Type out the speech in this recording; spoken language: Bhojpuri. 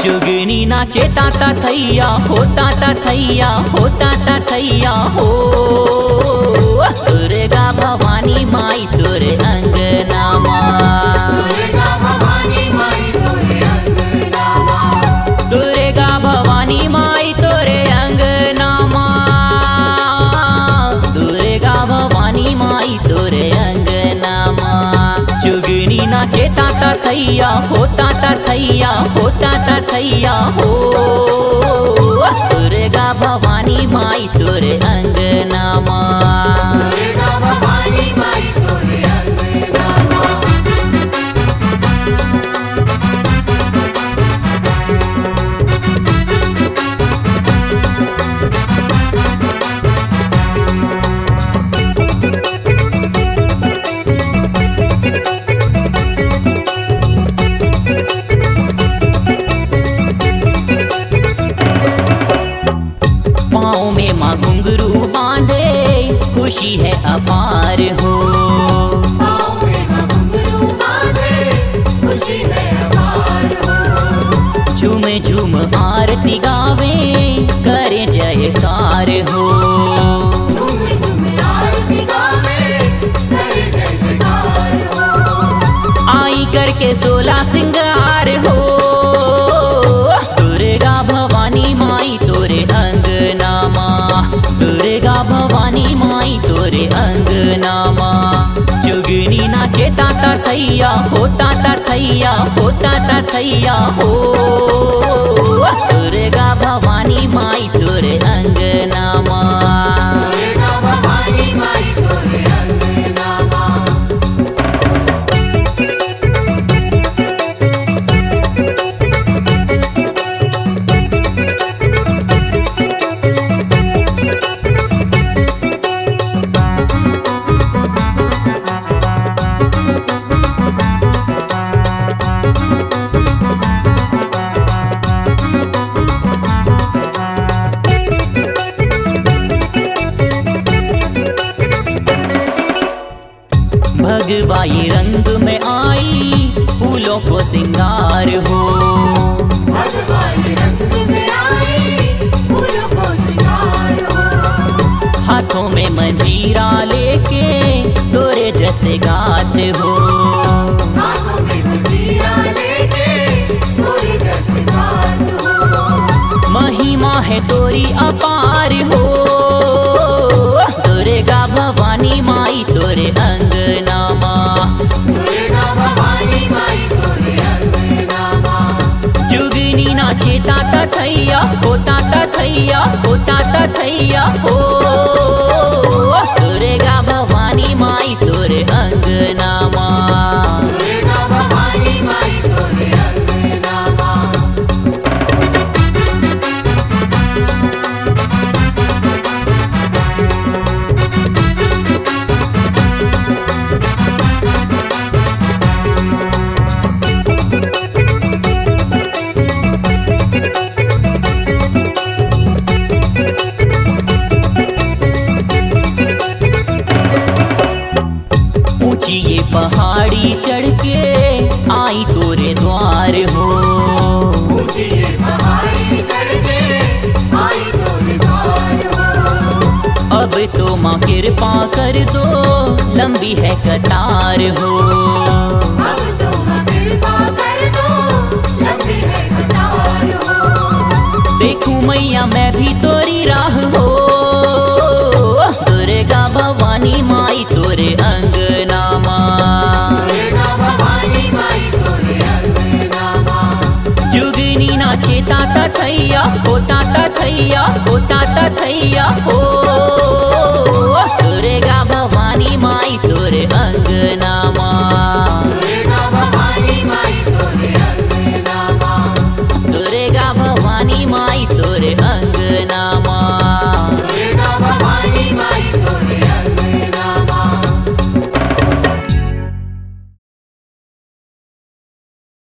जुगनी नाचे ताता थैया होता ता थैया होता ता थैया हो। दुर्गा भवानी माई तोरे अंगनामा, दुर्गा भवानी माई तोरे अंगनामा, दुर्गा भवानी माई तोरे अंगनामा, दुर्गा भवानी माई तोरे अंगनामा। जुगनी नाचे ताता थैया होता ता थैया होता ता थैया हो। दुर्गा भवानी माई तोरे अंगनामा, दुर्गा भवानी माई तोरे अंगनामा। पाँव में माँ घुंघरू बांधे खुशी है अपार हो। पाँव में घुंघरू बांधे खुशी है अपार हो। झूम झूम आरती गावे करे जयकार हो। झूम झूम आरती गावे करे जयकार हो। आई करके 16 सिंगार हो। दुर्गा भवानी माई तोरे अंगनामा, दुर्गा भवानी माई तोरे अंगनामा। जुगनी नाचे ताता थैया होता ता थैया होता ता थैया हो। दुर्गा भवानी माई तोरे अंगनामा, दुर्गा भवानी माई तोरे अंगनामा। भगवाई रंग में आई फूलों को सिंगार हो। भगवाई रंग में आई फूलों को सिंगार हो। हाथों में मंजीरा लेके तोरे जैसे गाते हो। हाथों में मंजीरा लेके तोरे जैसे गात हो। महिमा है तोरी अपार हो। दुर्गा भवानी माई तोरे अंगनामा, दुर्गा भवानी माई तोरे अंगनामा। जुगनी नाचे ताता थैया होता ता थैया होता ता थैया हो। दुर्गा भवानी माई तोरे अंगनामा, दुर्गा भवानी माई तोरे अंगनामा। ऊंची ये पहाड़ी चढ़ के आई तोरे द्वार हो। ऊंची ये पहाड़ी चढ़ के आई तोरे द्वार हो। अब तो माँ कृपा कर दो लंबी है कतार हो। अब तो माँ कृपा कर दो लंबी है कतार हो। देखूं मैया मैं भी तोरी राह हो। दुर्गा भवानी माई तोरे अंगनामा, दुर्गा भवानी माई तोरे अंगनामा। जुगनी नाचे ताता थैया होता ता थैया होता ता थैया हो। दुर्गा भवानी माई